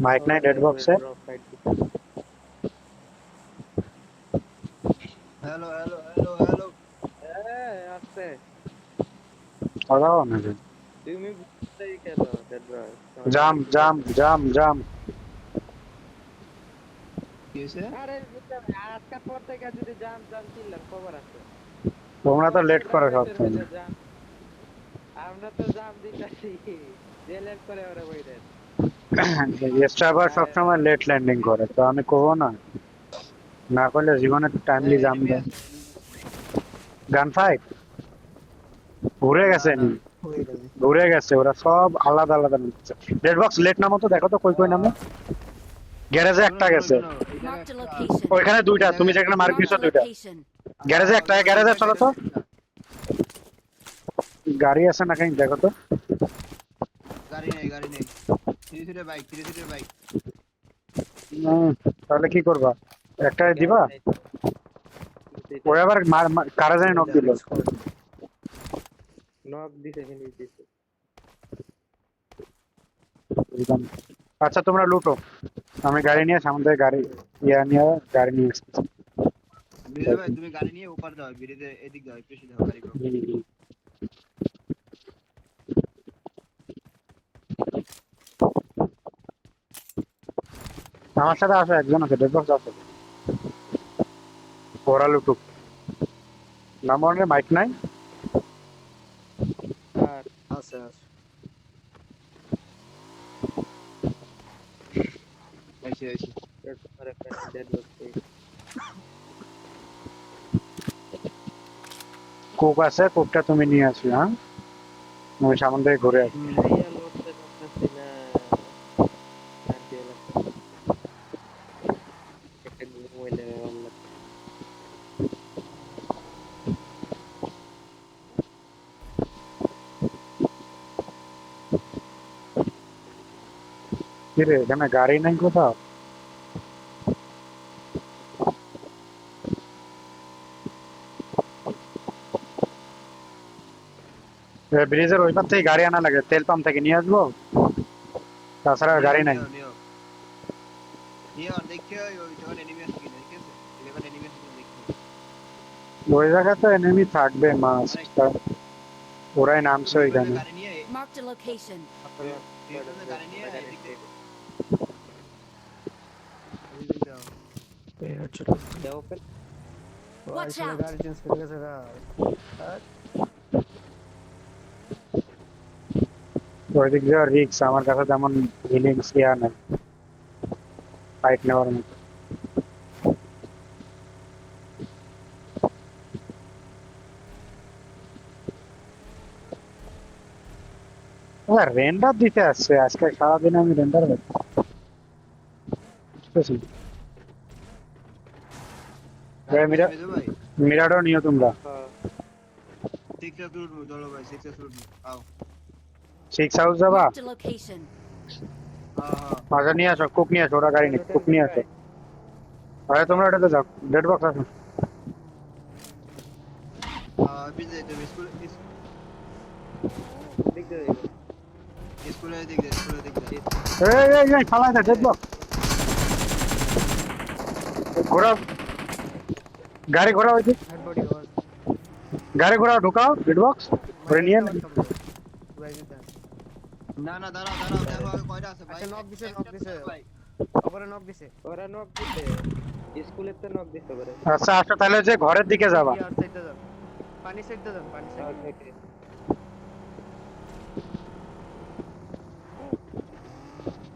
Mic নাই dead বক্সে। Hello hello hello hello আছে কথাও নাকি তুমি বুঝতেই খেলো ডেড্রয় তোমার জাম মাইক ঠিক জাম আছে জাম জাম। কি হয়েছে? আরে বুঝলাম আজকের পর থেকে যদি জাম জাম চিল্লার খবর আছে তোমরা তো লেট কম্পিউটার করে সব নেটের সময়। হইলে জাম আমরা তো জাম দিতাছি যে লেট করে ওরা বইরেন স্ট্রাইবার সবসময় লেট ল্যান্ডিং করে, তো আমি করবো না, না করলে জীবনে টাইমলি জাম এনিমি দেয়। আছে এনিমি। গান ফাইট ঘুরে না গেছে না নি, হয়ে গেছে। ঘুরে গেছে, ওরা সব আলাদা আলাদা নিচ্ছে। ডেড বক্স লেট নামো তো, দেখো তো কই কই নামে। গ্যারেজে শোনো একটা শোনো গেছে, শোনো এই জায়গায় Marked a একটা location. ওইখানে দুইটা, এই তুমি জায়গায় যেখানে মার্ক Marked দিছো a দুইটা। location. গ্যারেজে একটা, গ্যারেজে চলো তো। গাড়ি আছে না কাই দেখো তো। গাড়ি নেই থ্রি সিটের বাইক হুম, তাহলে কি করবা, একটা দিবা। ওই আবার কারা জানি নক দিল। নক দিতে ফিনিশ দিতে আচ্ছা তোমরা লুটো, আমি গাড়ি নিয়ে সামনে গাড়ি নিয়ে গাড়ি নিয়ে আসছি। বিরে ভাই তুমি গাড়ি নিয়ে ওপার দাও, বিরেতে এদিক দাও, একটু দাও গাড়ি গুলো। আমার সাথে আসো, একজন আছে, ডেড বক্স আছে, ওরা লুটুক। নাম্বার মাইক নাই। আর আচ্ছা আচ্ছা আইছি তোমার একটা ডেড বক্স কোক আছে, কোকটা তুমি নিয়ে আসো। হ্যাঁ, আমি সামনে থেকে ঘুরে আসি। গাড়িয়া লড়তে পারতাছি না শান্তি লাগতেছে একটা ঘুমাইলে ভালো লাগতো কি রে, এখানে গাড়ি নাই কোথাও। ব্রিজের ওই পার থেকে গাড়ি আনা লাগে, তেল পাম্প থেকে নিয়ে আসবো, তাছাড়া গাড়ি নাই। নিও নিও আর দেখো ওই যখন এনিমি আছে কিনা, ঠিক আছে? যখন এনিমি আছে কিনা দেখো। ওই জায়গায় তো এনিমি থাকবে মাস্ট, ওরাই নামছে তুমি ওইখানে। গাড়ি নিয়ে Marked a location. গাড়ি নিয়ে এদিক দেখো। এদিক দাও। Open Watch out. গাড়ি চেঞ্জ করে গেছে গা। ওই দিক দিয়ে রিক্স, আমার কাছে তেমন হিলিংস ইয়া নাই ফাইট নেওয়ার মতো। রেন্ডার দিতে আসছে আজকে সারাদিন, আমি রেন্ডার বুঝতেছি। মেজো ভাই মিরাডো নিও তোমরা। সিক্সা তুলবো, চলো ভাই সিক্সা তুলবো। আও 6 হাউস যাবা। Marked a location. হ্যাঁ আচ্ছা নিয়ে আসো, কুক নিয়ে আসো, ওরা গাড়ি নেই, কুক নিয়ে আসো। আরে তোমরা এটাতে যাও, ডেড বক্স আসো। বিজে তুমি দিক দিয়ে স্কুলের দিক দে এই ফালাই দে ডেড বক্স। ঘোরাও গাড়ি, ঘোরাও ওই দিক, হেড বডি ওয়াজ গাড়ি ঘোরাও, ঢুকাও ডেড বক্স করে নিয়ে। না না দাঁড়াও দেখো কয়টা আছে ভাই। আচ্ছা নক দিছে ভাই ওপরে নক দিছে। ওরা নক দিতে স্কুলের তো নক দিতে পারে আচ্ছা আসো তাহলে, যে ঘরের দিকে যাবা। ইয়ার সাইডে যান, পানি সাইডে যান, পানি সাইডে।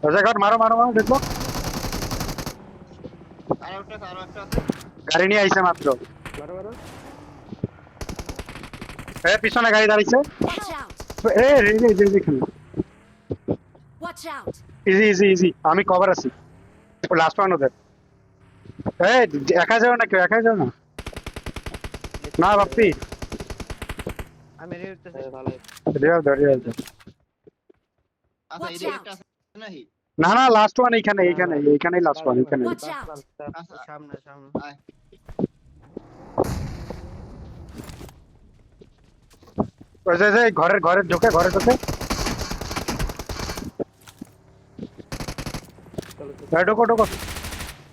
ওই জায়গা মারো মারো মারো ডেড বক্স। আরো একটা আছে গাড়ি নিয়ে আইছে মাত্র। মারো মারো পিছনে গাড়ি দাঁড়িয়েছে। Watch out. Watch out. Easy easy easy, আমি কভার আছি। লাস্ট ওয়ান ওদের। একা যাও না, কেউ একা যাও না। না বাপ্পি, আমি রেড করতেছি। ভালো রিয়াল ধর রিয়াল ধর। আচ্ছা Watch এদিকে out. একটা আছে নাকি? না না, লাস্ট ওয়ান এইখানেই লাস্ট ওয়ান, এইখানে। Watch out. আচ্ছা সামনে সামনে। আয় ওই যে ঘরে ঢুকে ঢোকো ঢোকো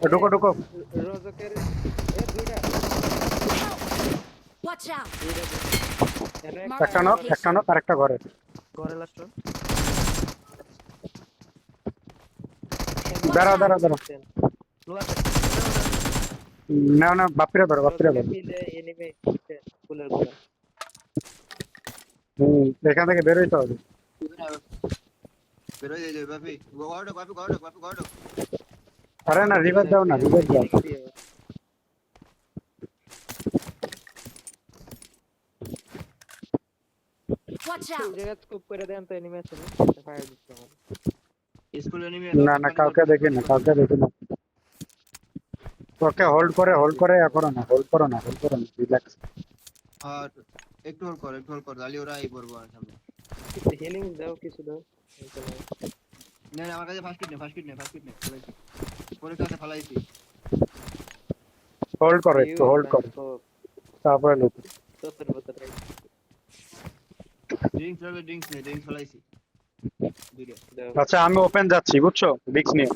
ঢোকো ঢোকো রোজকের দুইটা Watch out! দুইটা Mark একটা the নক location. আরেকটা ঘরে ঘরে লাস্ট দাঁড়াও দাঁড়াও দাঁড়াও লো আছে না বাপিরা ধরো ফিলে এনিমি ফুলের গোড়া এখান থেকে বেরোইতে হবে বেরো যাই যাই বাপি গড় গড় আরে না রিভার দাও না রিভার দাও Watch এই out! জায়গা স্কোপ করে দেন তো এনিমি আছে না ফায়ার দিতে হবে স্কুল এনিমি না কাউকে দেখি না ওকে হোল্ড করে করো না রিল্যাক্স আর একটু হোল্ড কর তাহলে ওরা এই করবো আর সামনে হিলিং দাও কিছু দাও না আমার কাছে ফার্স্ট কিট নে পরে কাছে ফালাইছি হোল্ড করো একটু হোল্ড করো তারপরে লোক তোর বতর ড্রিঙ্কস ফালাইছি দুইটা দাও আচ্ছা আমি ওপেন যাচ্ছি বুঝছো রিস্ক নিয়ে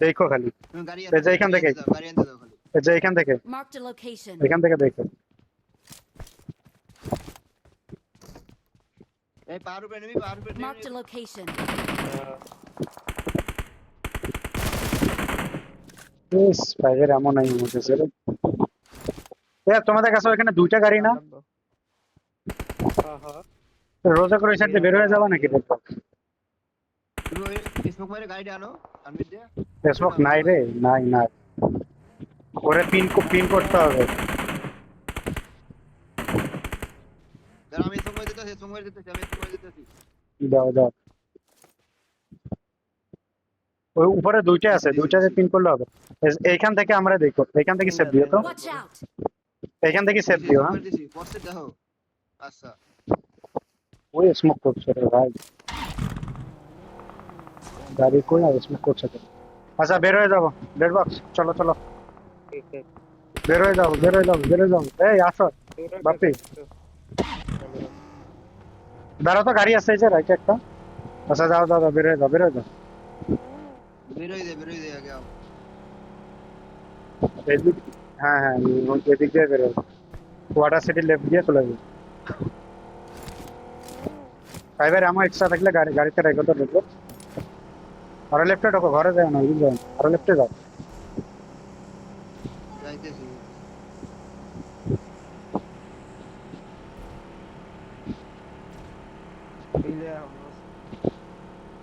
দেখো খালি তুমি গাড়ি এই যে এখান থেকে। গাড়ি আনতে দাও খালি এই যে এখান থেকে Marked a location. দেখো এই পাহাড় উপরে এনিমি Marked a location. ইস ভাইয়ের এমন নাই মনে হচ্ছে রে তোমাদের কাছে ওখানে দুইটা গাড়ি না হ্যাঁ হ্যাঁ রোজা করে সাইড দিয়ে বের হয়ে যাবা নাকি দেখো তুমি ওই স্মোক মারে গাড়িটা আনো আমি দিয়ে ফেসবুক নাই রে নাই ওরে পিন করতে হবে দাঁড়া আমি স্মোক মারে দিতেছি দাও ওই উপরে দুইটা আছে দুইটাতে পিন করলে হবে এইখান থেকে আমরা দেখো এইখান থেকে সেভ দিও তো Watch out! এইখান থেকে সেভ দিও হ্যাঁ দিছি পড়ছে দেখো আচ্ছা ওই স্মোক করছে রে ভাই গাড়ি কই আর স্মোক করছে তো আচ্ছা বের হয়ে যাবো ডেড বক্স চলো ঠিক আছে বের হয়ে যাও এই আসো বাপি দাঁড়াও তো গাড়ি আছে এই যে রাইট একটা আচ্ছা যাও বের হয়ে যাও বেরোই দে আগে আও এদিক হ্যাঁ এদিক দিয়ে বের হয়ে ওয়াটার সিটি লেফট দিয়ে চলে যাবে ড্রাইভার আমার এক্সট্রা থাকলে গাড়িতে রেখে তো ঢুকবো আরো লেফটে ঢোকো ঘরে যাও না ওইদিক যাও আরো লেফটে যাও যাইতেছি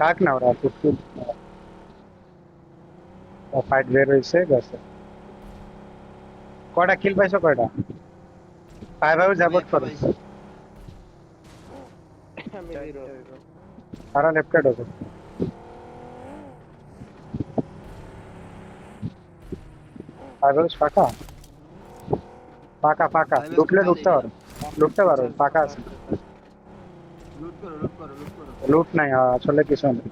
থাক না ওরা টুকটুক ফাইট বের হয়েছে গেছে কয়টা কিল পাইছো কয়টা ভাই যাবত করো আমি জিরো আরো লেফটে ঢোকো ভাই ফাঁকা ঢুকতে পারো ফাঁকা আছে লুট করো লুট নাই আসলে কিছু নেই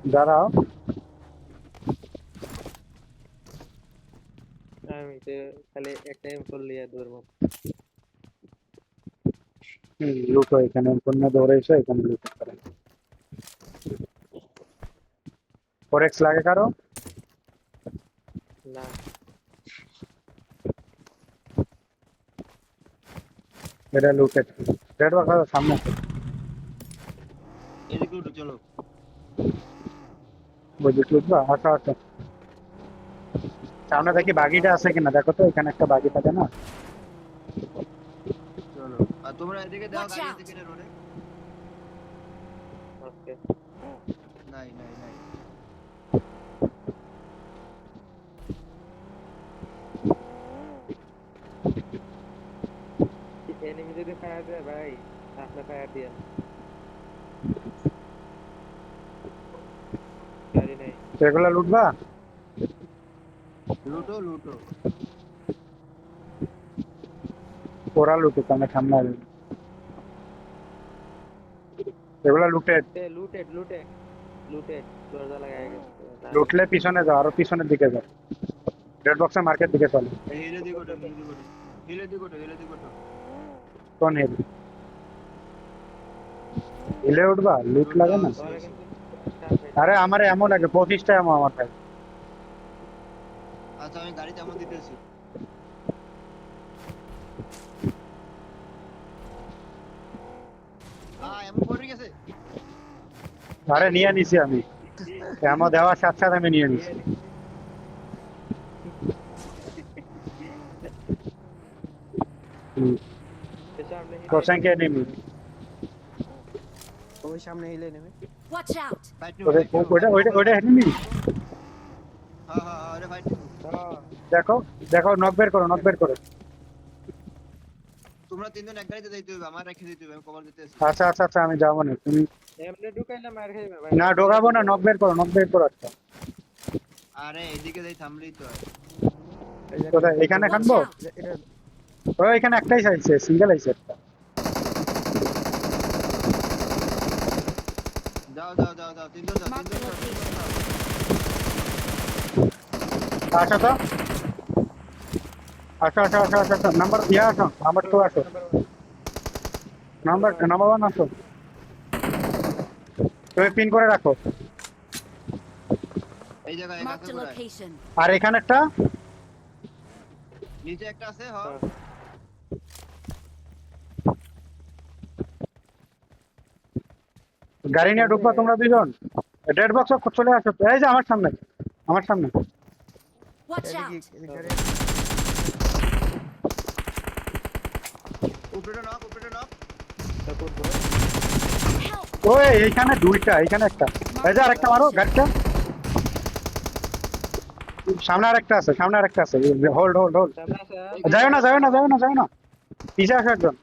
দাঁড়াও আমি তো খালি একটা এম করলি আর ধরবো লুটো এখানে পণ্য দৌড়াইছো এখানে লুট করে ফরেক্স লাগে কারো না এটা লুটেড রেড ওয়ার্ক সামনে এদিকে উঠো চলো বুঝলি লুটবা আচ্ছা সামনে দেখি বাগিটা আছে কিনা দেখো তো এখানে একটা বাগি থাকে না চলো আর তোমরা এদিকে দাও Watch গাড়ি out. এদিকে রোডে ওকে নাই এনিমি যদি ফায়ার দেয় ভাই আপনি ফায়ার দিয়ে গাড়ি নেই এগুলা লুটবা লুটো ওরা লুটুক আমরা সামনে আসবো। এগুলা লুটেড লুটেড দরজা লাগায় গেছে লুটলে পিছনে যাও আরো পিছনের দিকে যাও রেড বক্সের মার্কেট দিকে চলো হিলে দিকে ওঠো কোন হিল হিলে উঠবা লুট লাগে না ওরা কিন্তু আরে আমার এমন লাগে 25টা এমন আমার ভাই আচ্ছা আমি গাড়িতে এমন দিতেছি এমন পড়ে গেছে আরে নিয়ে নিছি আমি এমন দেওয়ার সাথে সাথে আমি নিয়ে নিছি সামনে কোশ্চেনকে এনিমি ওই সামনে হিলে নেবে Watch out! ফাইট ওটা এনিমি হ্যাঁ আরে ফাইট দেখো দেখো নক বের করো তোমরা তিনজন এক গাড়িতে যাইতে হবে আমার রেখে দিতে হবে আমি কভার দিতেছি আচ্ছা আমি যাবো না তুমি এমনি ঢুকাইলে মার খাইবে ভাই না ঢোকাবো না নক বের করো আচ্ছা আরে এদিকে যাই থামলেই তো হয় কোথায় এখানে Watch খানবো out! এটা ও এখানে একটাই চাইছে সিঙ্গেল আইছে একটা যাও তিনজন যাও Mark the location. আসো তো আসো নাম্বার ইয়া আসো নাম্বার 2 আসো নাম্বার 1 আসো তুমি পিন করে রাখো এই জায়গায় এক Mark আছে the কোথায় location. আর এখানে একটা নিচে একটা আছে হ্যাঁ গাড়ি নিয়ে ঢুকবা তোমরা দুজন ডেড বক্স চলে আসো এই যে আমার সামনে Watch এদিকে out! এদিকে উপরে নক Help! ওই এইখানে দুইটা এইখানে একটা এই যে আরেকটা মারো গাড়িটা সামনে আরেকটা আছে হোল্ড সামনে আছে যাও না পিছে আসো একজন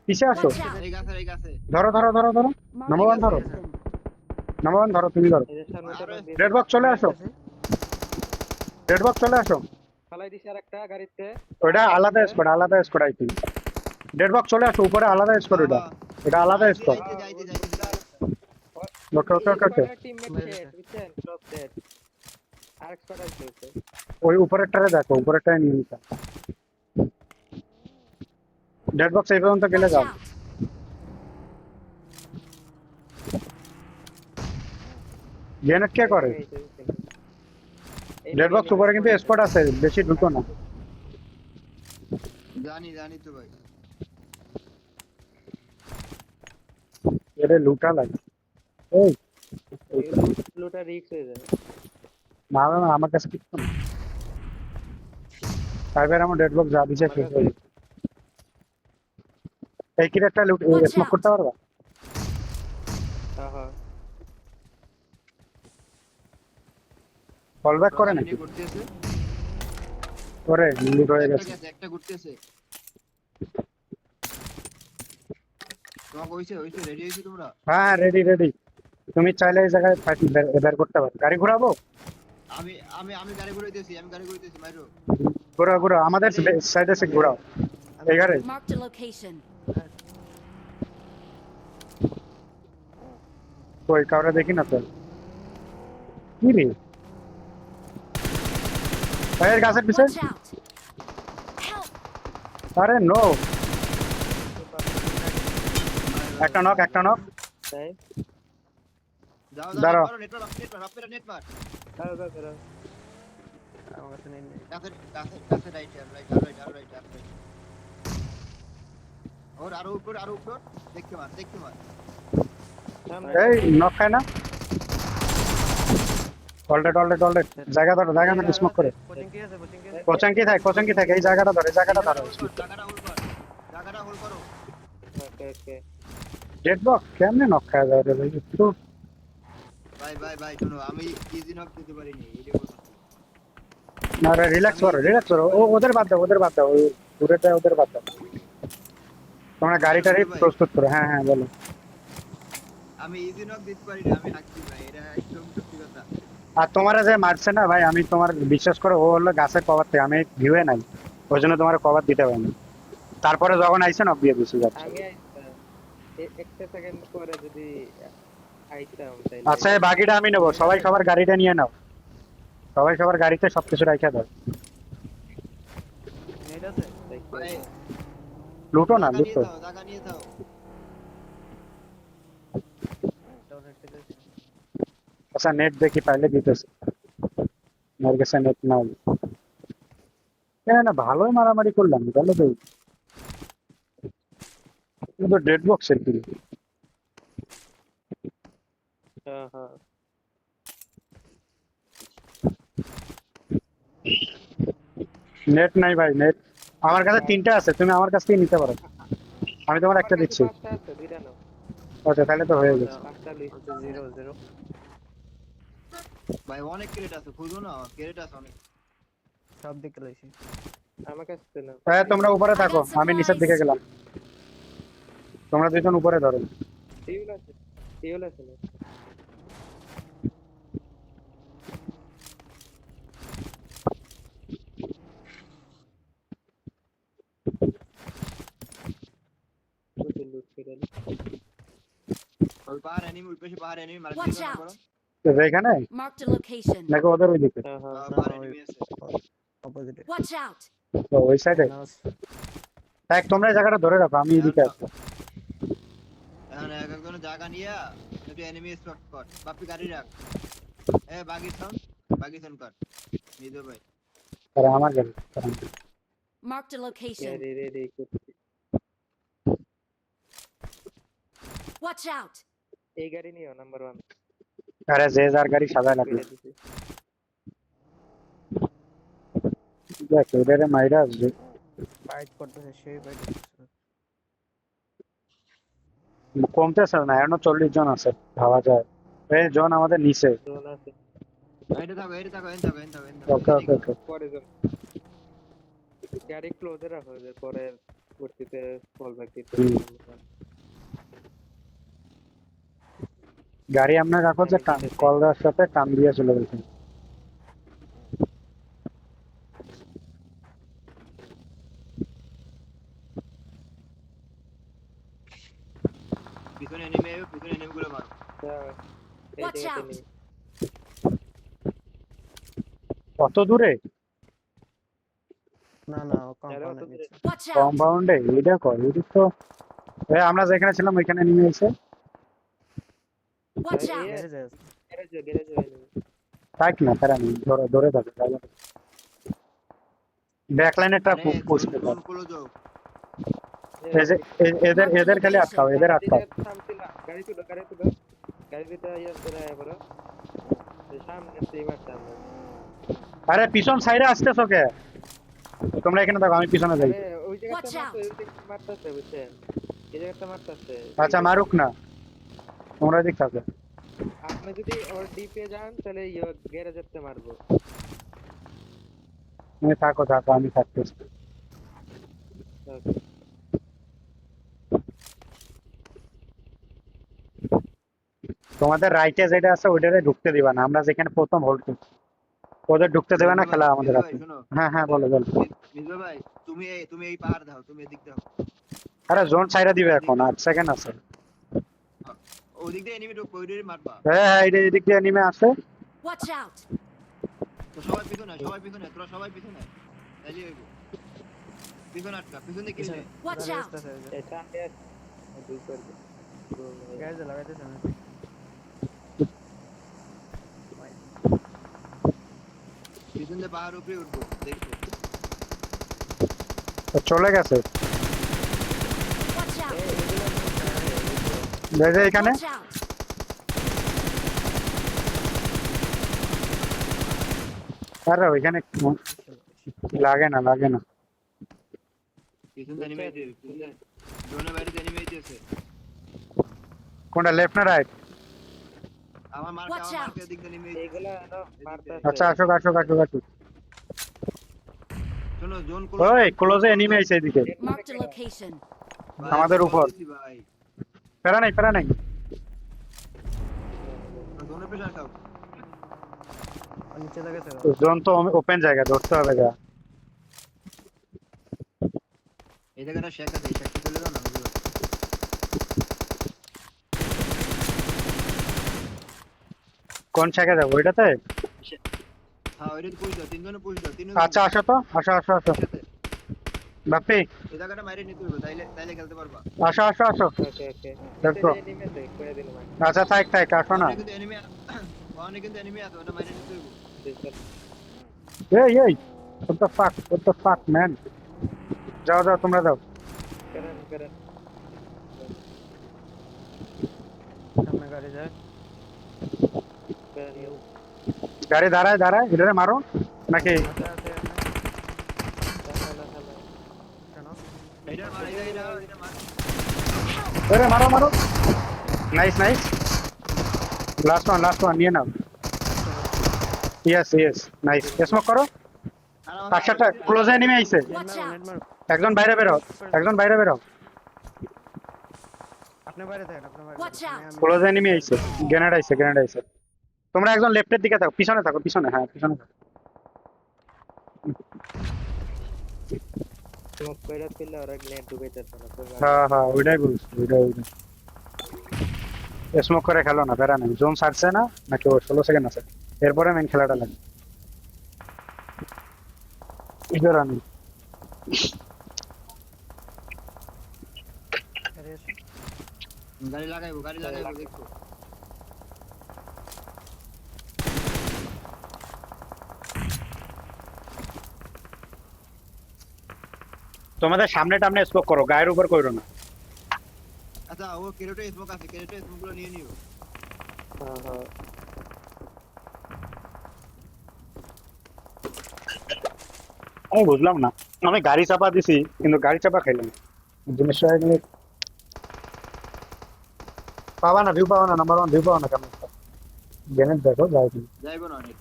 পিছে আসো Watch out! এই গাছে ধরো Mark Number the one, ধরো। location. নাম্বার 1 ধরো তুমি ধরো এই যে সামনে তো ডেড বক্স চলে আসো ফালাই দিছে আরেকটা গাড়িতে ওটা আলাদা squad I think dead box চলে আসো উপরে আলাদা স্কোয়াড এটা আলাদা স্কোয়াড যাইতে ওকে টিমমেট শেড বুঝছেন ক্রস ডেড আরেক স্কোয়াড আছে ওই উপরেরটারে দেখো উপরেরটায় নিয়ে নিতে ডেড বক্স এই পর্যন্ত গেলে Watch যাও out! গ্রেনেড কে করে ডেড বক্স উপরে কিন্তু স্পট আছে বেশি ঢুকো না জানি তো ভাই এটা লুটা লাগে এই লুটা রিক্স হয়ে যায় না আমার কাছে কিছু না তারপর আমার ডেড বক্স যা দিছে শেষ হয়ে গেছে। এই কি একটা লুট Watch স্মোক out. করতে পারবা হ্যাঁ কল ব্যাক করে নাকি করতেছে করে লুট হয়ে গেছে একটা ঘুরতেছে তোমাকে হইছে রেডি হইছো তোমরা হ্যাঁ রেডি তুমি চাইলে এই জায়গায় ফাইট বের করতে পারো গাড়ি ঘোরাবো আমি গাড়ি ঘুরাইতেছি মাইরো ঘোরা আমাদের সাইডে সে ঘোরাও এই গাড়ি Mark the location. কই কাউরে দেখি না তো কি রে এই গাছের পিছে Watch out! Help! আরে নো একটা নক তাই যাও দাঁড়াও। মারো নেট মার দাও আমার কাছে নেই কাছে রাইট ওর আরো উপর দেখতে মার সামনে এই নক খায় না অলরেড জায়গা ধরো স্মোক করে কোচিং কি আছে কোচিং কি থাকে এই জায়গাটা ধরো জায়গাটা হোল্ড করো ওকে ডেড বক্স কেমনে নক খায় যায় রে ভাই একটু ভাই শোনো আমি ইজি নক দিতে পারিনি এইটা কথা না রিল্যাক্স করো ওদের বাদ দাও ওই পুরোটা ওদের বাদ দাও তোমরা গাড়িটারে প্রস্তুত করো হ্যাঁ বলো আমি ইজি নক দিতে পারিনি আমি হাঁকছি ভাই এটা একদম সত্যি কথা আর তোমারা যে মারছে না ভাই আমি তোমার বিশ্বাস করো ও হলো গাছের কভার থেকে আমি ভিউয়ে নাই ওই জন্য তোমার কভার দিতে পারিনি তারপরে যখন আইছে নক দিয়ে দিছি যাচ্ছে আগে একটা সেকেন্ড পরে যদি আইতাম তাইলে আচ্ছা এই বাকিটা আমি নেবো সবাই সবার গাড়িটা নিয়ে নাও সবাই সবার গাড়িতে সবকিছু রাখা দাও নেট আছে লুটো না জায়গা নিয়ে যাও একটা দিয়েছে। আচ্ছা নেট দেখি পাইলে দিতেছে, আমার কাছে নেট নাই। না ভালোই মারামারি করলাম তাহলে তো, কিন্তু ডেড বক্সের কি হ্যাঁ হ্যাঁ নেট নাই ভাই, নেট আমার কাছে 3টা আছে, তুমি আমার কাছ থেকে নিতে পারো, আমি তোমার আমার একটা কাছে দিচ্ছি। 5টা আছে, 2টা নাও। আচ্ছা তাহলে তো হয়ে গেছে। 5টা লিস্ট বলছে 0-0 ভাই অনেক ক্রেট আছে, খুঁজো না, ক্রেট আছে অনেক। সব দিকে লইছি। আমার কাছে তো না। হ্যাঁ তোমরা উপরে I থাকো, got আমি নিচের দিকে supplies. গেলাম, তোমরা দুজন উপরে ধরো। টিউল আছে, টিউল আছে না। প্রচুর লুট করে দিল। ওই পাহাড় এনিমি, ওই পাশে পাহাড় এনিমি মার Watch দিও না out. করো। এখানে Marked a location. নাকি ওদের ওই দিকে? হ্যাঁ হ্যাঁ পাহাড় না, এনিমি আছে। অপোজিটে। Watch out. তো ওই সাইডে এক, তোমরা এই জায়গাটা ধরে রাখো, আমি এদিকে আসবো। এখন এক একজনের জায়গা নিয়া একটু এনিমি স্পট কর, বাপি গাড়ি রাখ। বাগিসন কর নিদো ভাই। আর আমার গাড়ি Marked a location. Ready ready করছি। Watch out. এই গাড়ি নিও নাম্বার 1 আরে যে যার গাড়ি সাজায় লাগবে, করে দিছি। দেখ ওদের মাইরা আসবে। ফাইট করতেছে, সেই ফাইট করতেছে। কমতেছে না, এখনো 40 জন আছে, ভাবা যায়। এই জন আমাদের নিচে। জোন আছে এটা থাকো, এটা থাকো, এন থাকো, এন থাকো, এন থাকো। ওকে ওকে ওকে, পরে জোন। গাড়ি ক্লোজে রাখো যে পরে পরবর্তীতে কল ব্যাক দিতে। গাড়ি আমরা রাখো যে কল দেওয়ার সাথে টান দিয়ে চলে গেছে। পিছনে এনিমি আইবে, পিছনে এনিমি গুলো মারো। এই Watch জায়গাতে out. নেই। কত দূরে? না না, ও আরে কম্পাউন্ডে অত দূরে। নিচ্ছে। Watch out. কম্পাউন্ডে এইটা কর, এদিক তো আমরা যেখানে ছিলাম ওইখানে নিয়ে এসে। Watch এই out. গ্যারেজে আছে। গ্যারেজে হয়নি। থাক না তারা নেই, ধরে ধরে থাকে। ব্যাক লাইনেরটা আরে পুশ জোন করো। গুলো যাও। এদের এদের খালি আটকাও, এদের আটকাও। গাড়ি তুলো গাড়ি তুলো গাড়ি দিতে ইয়ে করে আয় বড় সামনে সেই মারতে আমরা। আরে পিছন সাইডে আসতেছো কে? তোমরা এখানে থাকো, আমি পিছনে যাই। আরে ওই Watch জায়গাটা out. মারতেছে বুঝছেন, এই জায়গাটা মারতেছে। আচ্ছা মারুক না, তোমরা এদিক থাকো। আপনি যদি ওর ডিপে যান তাহলে ইয়ে গ্যারেজেতে মারবো। তুমি থাকো থাকো, আমি থাকতেছি। তোমাদের রাইটে যেটা আছে ওইটারে ঢুকতে দিবা না, আমরা যেখানে প্রথম হোল্ড করছি ওদের ঢুকতে দেবে না, খেলা আমাদের মিজু আছে। ভাই শোনো, হ্যাঁ হ্যাঁ বলো বলো। মিজু ভাই তুমি এই পাহাড় দাও, তুমি এদিক দাও। আরে জোন ছাইরা দিবে এখন, 8 সেকেন্ড আছে। ওদিক দিয়ে এনিমি ঢুকবে, ওইটাই মারবা। হ্যাঁ হ্যাঁ, এদিক দিয়ে নেমে আসে। Watch out. তো সবাই পিছনে, তোরা সবাই পিছনে। এই যে পিছনে আটকা, পিছনে কি রে? Watch out. গ্যারেজটা আছে, এই সামনে দুই করবে। গ্যারেজে লাগাইতেছে না। পিছনে পাহাড় উপরে উঠবো, দেখো। তো চলে গেছে, Watch out. দেখে এখানে। Watch out. আরে ওইখানে লাগে না লাগে না। পিছনে এনিমি আছে, পিছনে ড্রোনের বাইরে এনিমি আছে। কোনটা, লেফট না রাইট? আমার Watch out. মার্কে দিক দিয়ে এনিমি। এইগুলা মারতেছে। আচ্ছা আসুক আসুক আসুক আসুক। শোনো জোন ওই ক্লোজে এনিমি আইছে এদিকে, Marked a location. আমাদের উপর। ভাই প্যারা নাই প্যারা নাই। জোনের প্রেসার খাও। আর নিচে লাগাইছে। জোন তো ওপেন জায়গা, ধরতে হবে গা। এই জায়গাটা শেক আছে, এই শেকটা চলে যাও না বুঝলো। কোন জায়গা যাবো ওইটাতে? হ্যাঁ ওইটা পুশ দাও, তিনজনে পুশ দাও, তিনজন। আচ্ছা আসো তো, আসো আসো আসো। বাপ্পি এই জায়গাটা মাইরে নিতে হবে, তাইলে তাইলে খেলতে পারবা। আসো আসো আসো। ওকে ওকে Let's go. নিচে নেমে তো করে দিলাম আমি আচ্ছা থাক থাক আসো না। ওখানে কিন্তু এনিমি ওখানে কিন্তু এনিমি আছে, ওটা মাইরে নিতে হবে। এই what the fuck man, যাও যাও তোমরা যাও। করেন সামনে গাড়ি যায়। করেন গাড়ি দাঁড়ায় দাঁড়ায় এটারে মারো নাকি? আছে আছে এখানে। কেন? এটা মার, এটা মার। আরে মারো মারো। নাইস নাইস, লাস্ট ওয়ান নিয়ে নাও। ইয়েস নাইস, স্মোক করো। আর আমাদের আচ্ছা ক্লোজে এনিমি আইছে। Watch নেট মারো। out! একজন বাইরে বেরো, একজন বাইরে বেরো। আপনি বাইরে থাকেন, আপনি বাইরে Watch থাকেন। out! ক্লোজে এনিমি আইছে, গ্রেনেড আইছে। তোমরা একজন লেফটের দিকে থাকো, পিছনে থাকো, হ্যাঁ পিছনে থাকো। স্মোক কইরা ফেললে ওরা নেট ঢুকাইতেছে না তো হ্যাঁ ওইটাই বলছি, ওইটাই স্মোক করে খেলো না, বেড়া নাই। জোন ছাড়ছে না নাকি? ও 16 সেকেন্ড আছে, এরপরে মেন খেলাটা লাগে। ইধর আমি গাড়ি আছে। গাড়ি লাগাইবো দেখো। তোমাদের সামনে টামনে স্মোক করো, গায়ের উপর কইরো না। আচ্ছা ও কেরোটে স্মোক আছে, কেরোটে স্মোকগুলো নিয়ে নিও। হ্যাঁ আমি বুঝলাম না, আমি গাড়ি চাপা দিছি কিন্তু গাড়ি চাপা খাইলাম। জিনিসটা এখানে পাবা না, ভিউ পাবা না, নাম্বার 1 ভিউ পাবা না। কেমন গ্রেনেড দেখো যাই তুমি। যাইবো না অনেক।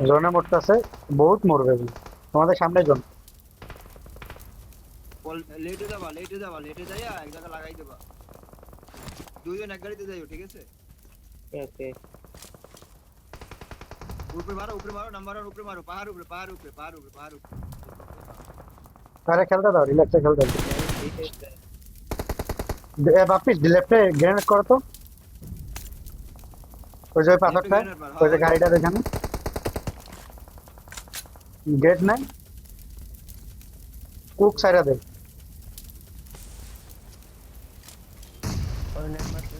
জোনে মরতেছে, বহুত মরবে তোমাদের সামনে জোন। লেটে যাইয়া এক জায়গা লাগাই দেবা। দুইজন এক গাড়িতে যাইও, ঠিক আছে? ওকে উপরে মারো নাম্বার 1 উপরে মারো, পাহাড় উপরে। আরে খেলতে দাও, রিল্যাক্সে খেলতে দাও। বাপিস লেফটে গ্রেনেড করো তো, ওই যে পাথরটা, ওই যে গাড়িটা দেখানো গেট নাই, কুক সাইরা দে। ওই নেট মারছে।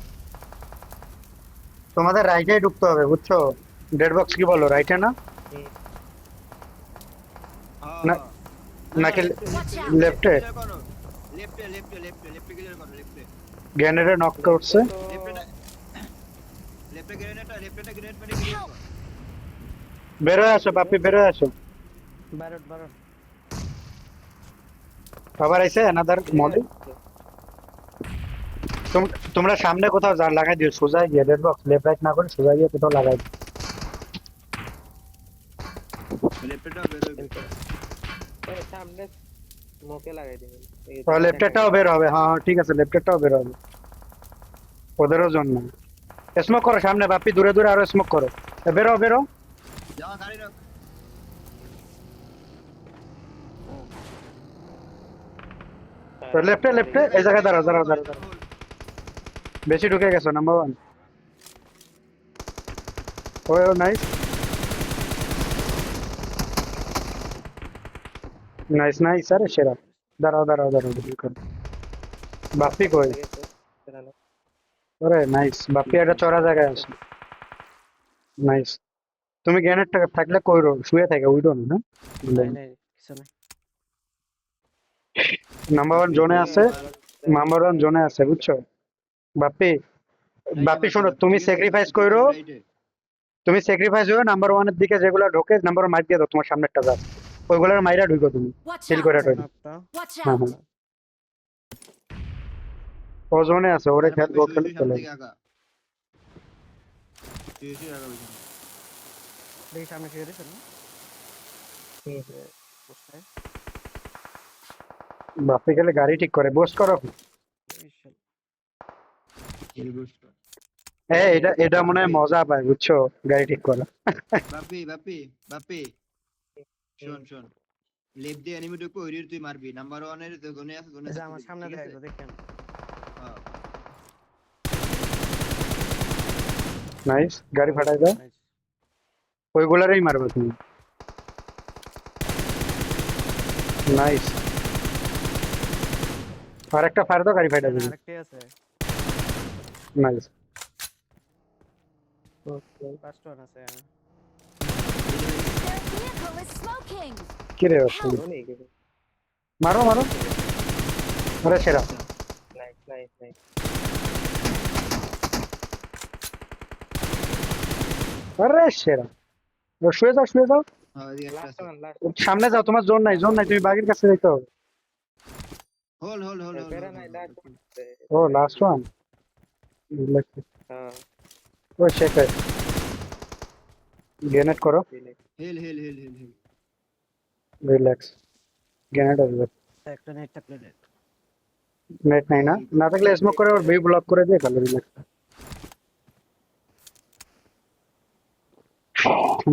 তোমাদের রাইটে ঢুকতে হবে, বুঝছো? ডেড বক্স কি বলো, রাইটে না না নাকি লেফটে? লেফটে ক্লিয়ার করো, লেফটে। গ্রেনেডে নক করছে। লেফটে গ্রেনেড মানে ক্লিয়ার করো। বেরো আসো বাপি, বেরো আসো। বাইরে আবার আইছে অ্যানাদার মডেল। তোমরা সামনে কোথাও যা লাগাই দিও, সোজা গিয়ে ডেড বক্স লেফট রাইট না করে সোজা গিয়ে কোথাও লাগাই দিও। লেফটেটা বের হইবে। সামনে স্মোকে লাগাই দিবেন লেফটেরটাও বের হবে, হ্যাঁ ঠিক আছে, লেফটেরটাও বের হবে, ওদেরও জন্য। স্মোক করো সামনে বাপি, দূরে আরো স্মোক করো। বেরো যাও গাড়ি রাখ। লেফটে এই জায়গায় দাঁড়াও। বেশি ঢুকে গেছো, নাম্বার 1। ও নাইস আরে সেরা। দাঁড়াও বাপি কই? ওরে নাইস, বাপি একটা চড়া জায়গায় আছে। নাইস, তুমি গ্রেনেডটা থাকলে কইরো, শুয়ে থাকে উইডো না। নেই কিছু নাই। নাম্বার 1 জোনে আছে, বুঝছো? বাপি শোনো, তুমি স্যাক্রিফাইস হয়ে নাম্বার 1 এর দিকে যেগুলো ঢোকে, নাম্বার 1 মাইর দিয়ে দাও, তোমার সামনেরটা যা ওইগুলোর মাইরা ঢুকো তুমি, Watch কিল করে out! ঢুকো। একটা Watch হ্যাঁ out! ও জোনে আছে, ওরে খেল গো খেল চলে। দেখি সামনে শুয়ে দিছে না? বসে বাপি গেলে গাড়ি ঠিক করে, বস করো। এটা মনে হয় মজা পায়, বুঝছো, গাড়ি ঠিক করা। বাপি শোন লেফট দিয়ে এনিমি ঢুকবে, ওই তুই মারবি। নাম্বার 1 এর জোনে আছে, এই যে আমার সামনে দেখাইবো, দেখেন। নাইস, গাড়ি ফাটাই দাও, Nice. ওইগুলারই মারবে তুমি। নাইস আর একটা ফায়ার দাও গাড়ি ফাইটা দিবি আরেকটাই আছে নাইস ফার্স্ট ওয়ান আছে Their vehicle is smoking. কি রে অসুবিধা অনেক কিছু মারো মারো আরে সেরা নাইস নাইস নাইস আরে সেরা ও শুয়ে যাও হ্যাঁ এদিকে একটা লাস্ট আছে ওয়ান লাস্ট সামনে যাও তোমার জোন নাই তুমি বাগের কাছে যাইতে হবে হোল বেরা নাই লাস্ট ও লাস্ট ওয়ান হ্যাঁ ও শেখে গ্রেনেড করো হেল রিল্যাক্স গ্রেনেড আসবে একটা নেট থাকলে নেট নেট নাই না না থাকলে স্মোক করে ওর ভি ব্লক করে দিয়ে ভালো রিল্যাক্স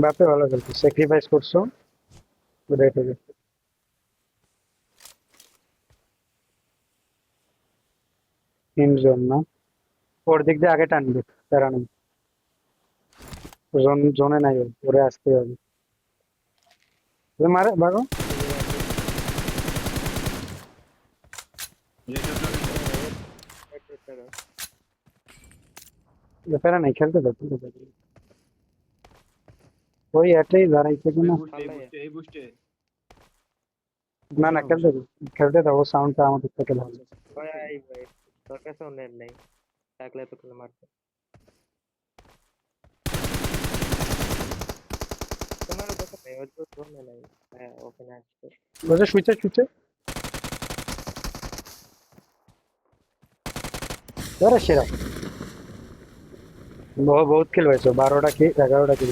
বাপে ভালো খেলছো স্যাক্রিফাইস করছো রেট হয়ে গেছে তিন জন না ওর দিক দিয়ে আগে টানবে প্যারা নেই জোনে নাই ও, ওরে আসতে হবে এ মারে ভাগো প্যারা নাই খেলতে দাও ওই এটাই দাঁড়াইছে কিনা এই বুস্টে না না খেলতে দাও ও সাউন্ডটা আমাদের থেকে ভালো ভাই ভাই তোর কাছে নেট নাই থাকলে তো কোনো মারতে তোমার কাছে নেই ওর তো ফোন নাই হ্যাঁ ওখানে আসছে বসে শুইছে আরে সেরা बहुत खेल वैसे 12টা কি 11টা কি